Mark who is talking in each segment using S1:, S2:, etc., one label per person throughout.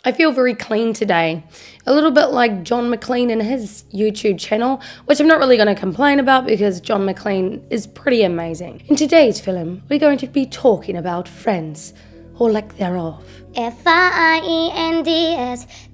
S1: I feel very clean today, a little bit like John McLean and his YouTube channel, which I'm not really going to complain about because John McLean is pretty amazing. In today's film, we're going to be talking about friends, or lack thereof.
S2: F-I-E-N-D-S,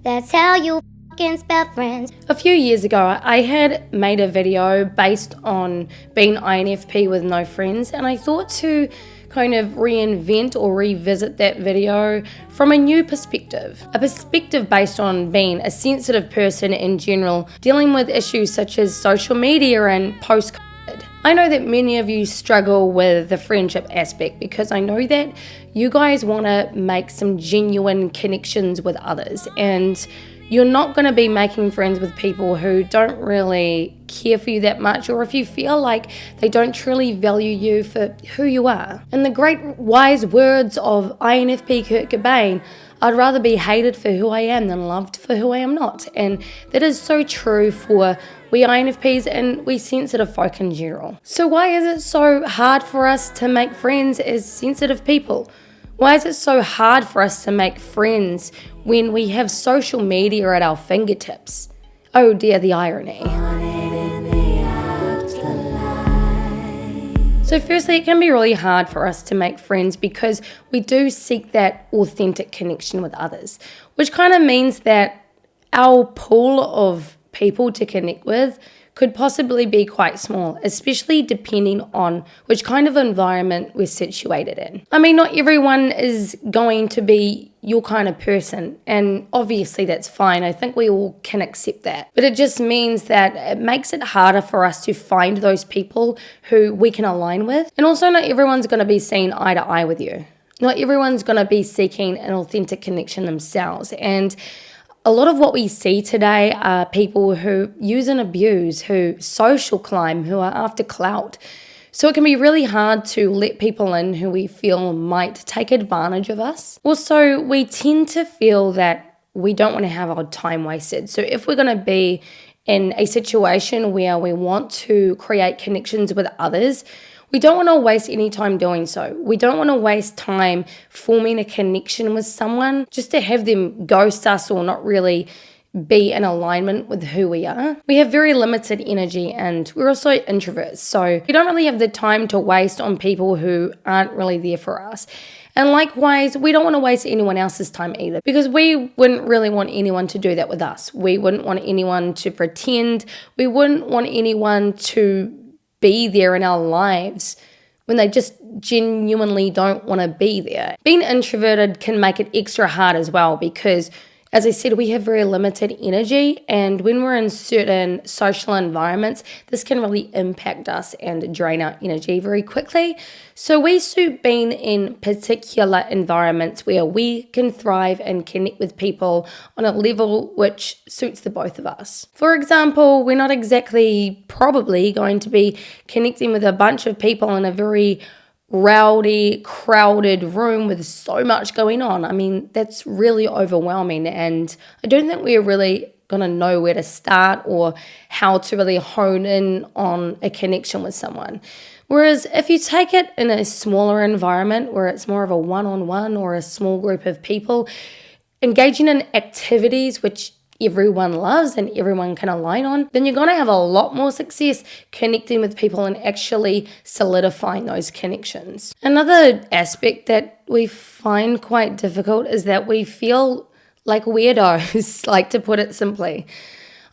S2: that's how you fucking spell friends.
S1: A few years ago, I had made a video based on being INFP with no friends, and I thought to kind of reinvent or revisit that video from a new perspective. A perspective based on being a sensitive person in general, dealing with issues such as social media and post-COVID. I know that many of you struggle with the friendship aspect because I know that you guys want to make some genuine connections with others, and you're not going to be making friends with people who don't really care for you that much, or if you feel like they don't truly value you for who you are. In the great wise words of INFP Kurt Cobain, I'd rather be hated for who I am than loved for who I am not. And that is so true for we INFPs and we sensitive folk in general. So why is it so hard for us to make friends as sensitive people? Why is it so hard for us to make friends when we have social media at our fingertips? Oh dear, the irony. So firstly, it can be really hard for us to make friends because we do seek that authentic connection with others, which kind of means that our pool of people to connect with could possibly be quite small, especially depending on which kind of environment we're situated in. I mean, not everyone is going to be your kind of person, and obviously that's fine. I think we all can accept that. But it just means that it makes it harder for us to find those people who we can align with. And also, not everyone's going to be seeing eye to eye with you. Not everyone's going to be seeking an authentic connection themselves. And a lot of what we see today are people who use and abuse, who social climb, who are after clout. So it can be really hard to let people in who we feel might take advantage of us. Also, we tend to feel that we don't want to have our time wasted. So if we're going to be in a situation where we want to create connections with others, we don't want to waste any time doing so. We don't want to waste time forming a connection with someone just to have them ghost us or not really be in alignment with who we are. We have very limited energy and we're also introverts, so we don't really have the time to waste on people who aren't really there for us. And likewise, we don't want to waste anyone else's time either, because we wouldn't really want anyone to do that with us. We wouldn't want anyone to pretend. We wouldn't want anyone to be there in our lives when they just genuinely don't want to be there. Being introverted can make it extra hard as well because, as I said, we have very limited energy, and when we're in certain social environments, this can really impact us and drain our energy very quickly. So we suit being in particular environments where we can thrive and connect with people on a level which suits the both of us. For example, we're not exactly probably going to be connecting with a bunch of people in a very rowdy, crowded room with so much going on. I mean, that's really overwhelming, and I don't think we're really going to know where to start or how to really hone in on a connection with someone. Whereas if you take it in a smaller environment where it's more of a one-on-one or a small group of people, engaging in activities which everyone loves and everyone can align on, then you're going to have a lot more success connecting with people and actually solidifying those connections. Another aspect that we find quite difficult is that we feel like weirdos, like to put it simply.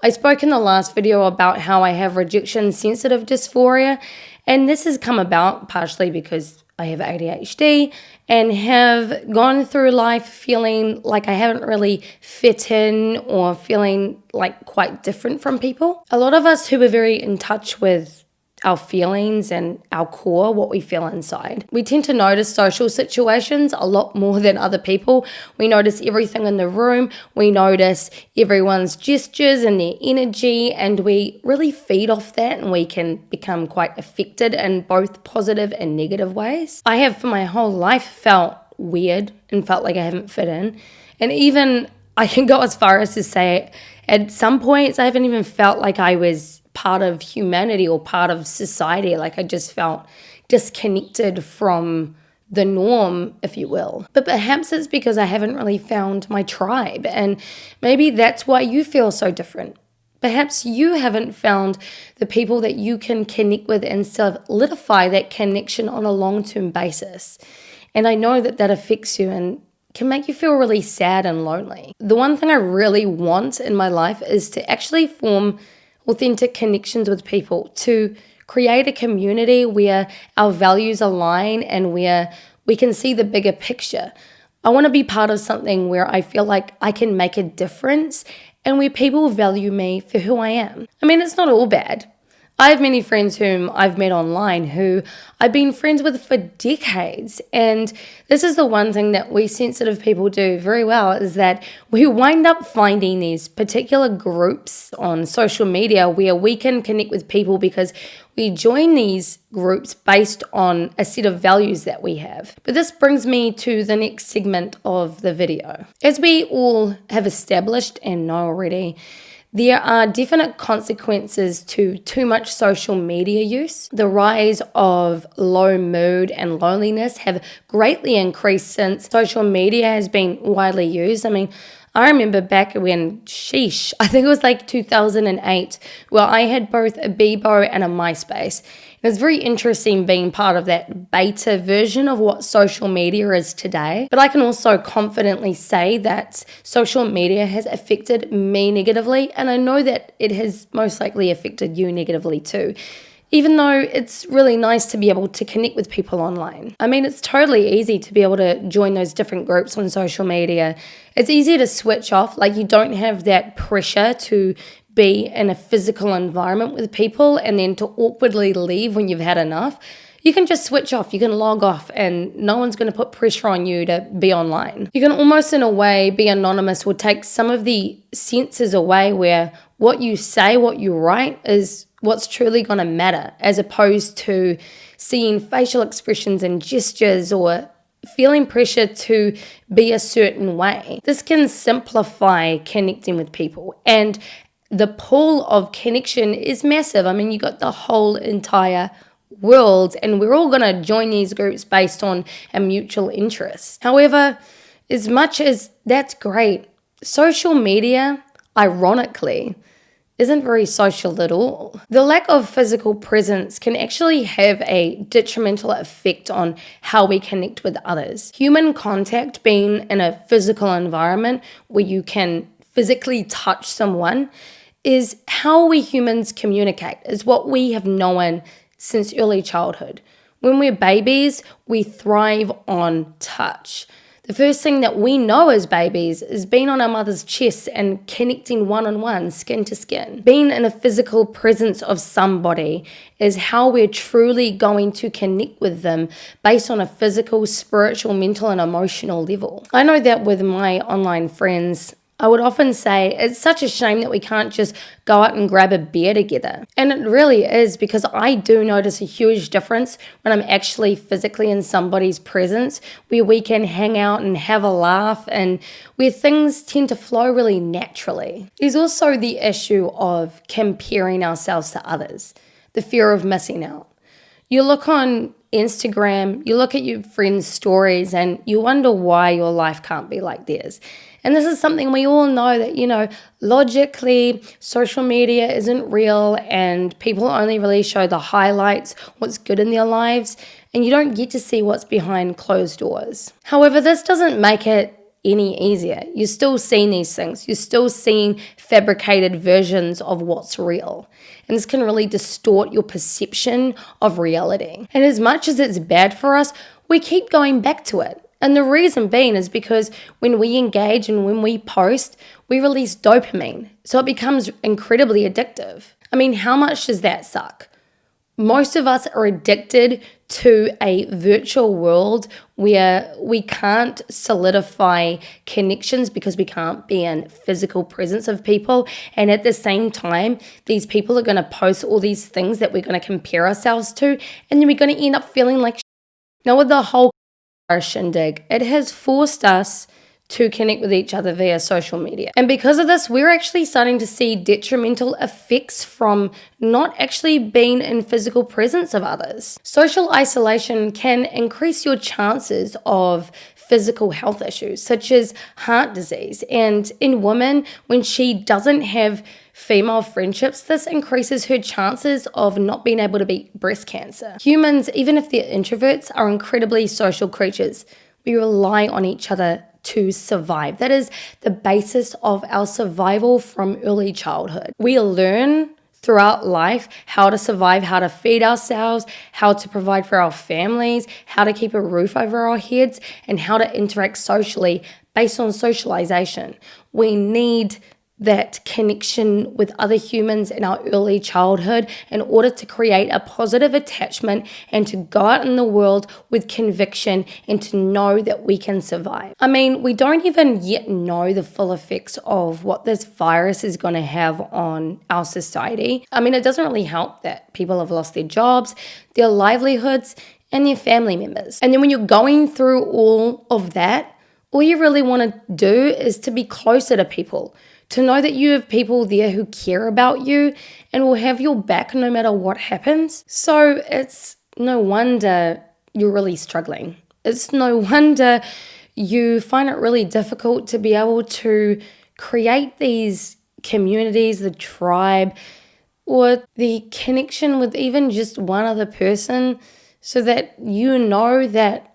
S1: I spoke in the last video about how I have rejection sensitive dysphoria, and this has come about partially because I have ADHD and have gone through life feeling like I haven't really fit in or feeling like quite different from people. A lot of us who are very in touch with our feelings and our core, what we feel inside, we tend to notice social situations a lot more than other people. We notice everything in the room. We notice everyone's gestures and their energy, and we really feed off that, and we can become quite affected in both positive and negative ways. I have for my whole life felt weird and felt like I haven't fit in. And even I can go as far as to say at some points I haven't even felt like I was part of humanity or part of society. Like I just felt disconnected from the norm, if you will. But perhaps it's because I haven't really found my tribe, and maybe that's why you feel so different. Perhaps you haven't found the people that you can connect with and solidify that connection on a long-term basis. And I know that that affects you and can make you feel really sad and lonely. The one thing I really want in my life is to actually form authentic connections with people, to create a community where our values align and where we can see the bigger picture. I want to be part of something where I feel like I can make a difference and where people value me for who I am. I mean, it's not all bad. I have many friends whom I've met online who I've been friends with for decades. And this is the one thing that we sensitive people do very well, is that we wind up finding these particular groups on social media where we can connect with people because we join these groups based on a set of values that we have. But this brings me to the next segment of the video. As we all have established and know already, there are definite consequences to too much social media use. The rise of low mood and loneliness have greatly increased since social media has been widely used. I mean, I remember back when, I think it was like 2008, where I had both a Bebo and a MySpace. It was very interesting being part of that beta version of what social media is today. But I can also confidently say that social media has affected me negatively, and I know that it has most likely affected you negatively too. Even though it's really nice to be able to connect with people online. I mean, it's totally easy to be able to join those different groups on social media. It's easy to switch off, like you don't have that pressure to be in a physical environment with people and then to awkwardly leave when you've had enough. You can just switch off, you can log off, and no one's going to put pressure on you to be online. You can almost, in a way, be anonymous, or take some of the senses away where what you say, what you write is what's truly going to matter, as opposed to seeing facial expressions and gestures or feeling pressure to be a certain way. This can simplify connecting with people, and the pool of connection is massive. I mean, you got the whole entire world, and we're all going to join these groups based on a mutual interest. However, as much as that's great, social media, ironically, isn't very social at all. The lack of physical presence can actually have a detrimental effect on how we connect with others. Human contact, being in a physical environment where you can physically touch someone, is how we humans communicate, is what we have known since early childhood. When we're babies, we thrive on touch. The first thing that we know as babies is being on our mother's chest and connecting one-on-one, skin to skin. Being in a physical presence of somebody is how we're truly going to connect with them based on a physical, spiritual, mental, and emotional level. I know that with my online friends, I would often say it's such a shame that we can't just go out and grab a beer together. And it really is, because I do notice a huge difference when I'm actually physically in somebody's presence, where we can hang out and have a laugh and where things tend to flow really naturally. There's also the issue of comparing ourselves to others, the fear of missing out. You look on Instagram, you look at your friends' stories, and you wonder why your life can't be like theirs. And this is something we all know that, logically, social media isn't real and people only really show the highlights, what's good in their lives, and you don't get to see what's behind closed doors. However, this doesn't make it any easier. You're still seeing these things. You're still seeing fabricated versions of what's real. And this can really distort your perception of reality. And as much as it's bad for us, we keep going back to it. And the reason being is because when we engage and when we post, we release dopamine. So it becomes incredibly addictive. I mean, how much does that suck? Most of us are addicted to a virtual world where we can't solidify connections because we can't be in physical presence of people. And at the same time, these people are going to post all these things that we're going to compare ourselves to, and then we're going to end up feeling like shit. Now, with the whole shindig, it has forced us to connect with each other via social media. And because of this, we're actually starting to see detrimental effects from not actually being in physical presence of others. Social isolation can increase your chances of physical health issues such as heart disease. And in women, when she doesn't have female friendships, this increases her chances of not being able to beat breast cancer. Humans, even if they're introverts, are incredibly social creatures. We rely on each other to survive. That is the basis of our survival from early childhood. We learn throughout life how to survive, how to feed ourselves, how to provide for our families, how to keep a roof over our heads, and how to interact socially based on socialization. We need that connection with other humans in our early childhood in order to create a positive attachment and to go out in the world with conviction and to know that we can survive. I mean, we don't even yet know the full effects of what this virus is going to have on our society. I mean, it doesn't really help that people have lost their jobs, their livelihoods, and their family members. And then when you're going through all of that, all you really want to do is to be closer to people, to know that you have people there who care about you and will have your back no matter what happens. So it's no wonder you're really struggling. It's no wonder you find it really difficult to be able to create these communities, the tribe, or the connection with even just one other person so that you know that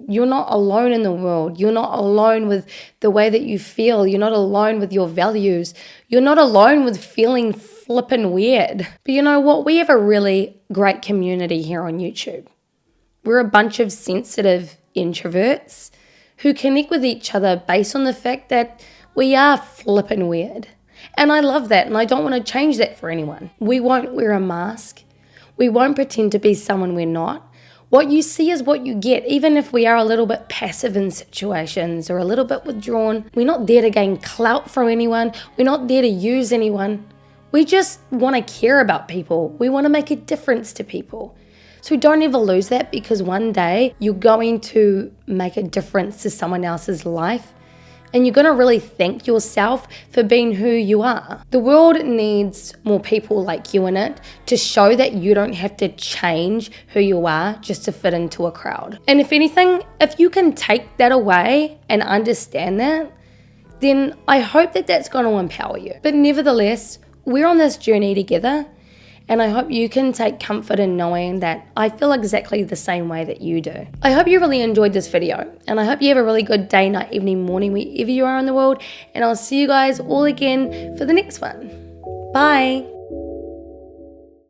S1: you're not alone in the world. You're not alone with the way that you feel. You're not alone with your values. You're not alone with feeling flippin' weird. But you know what? We have a really great community here on YouTube. We're a bunch of sensitive introverts who connect with each other based on the fact that we are flippin' weird. And I love that, and I don't want to change that for anyone. We won't wear a mask. We won't pretend to be someone we're not. What you see is what you get, even if we are a little bit passive in situations or a little bit withdrawn. We're not there to gain clout from anyone. We're not there to use anyone. We just want to care about people. We want to make a difference to people. So don't ever lose that, because one day you're going to make a difference to someone else's life. And you're going to really thank yourself for being who you are. The world needs more people like you in it to show that you don't have to change who you are just to fit into a crowd. And if anything, if you can take that away and understand that, then I hope that that's going to empower you. But nevertheless, we're on this journey together. And I hope you can take comfort in knowing that I feel exactly the same way that you do. I hope you really enjoyed this video, and I hope you have a really good day, night, evening, morning, wherever you are in the world. And I'll see you guys all again for the next one. Bye.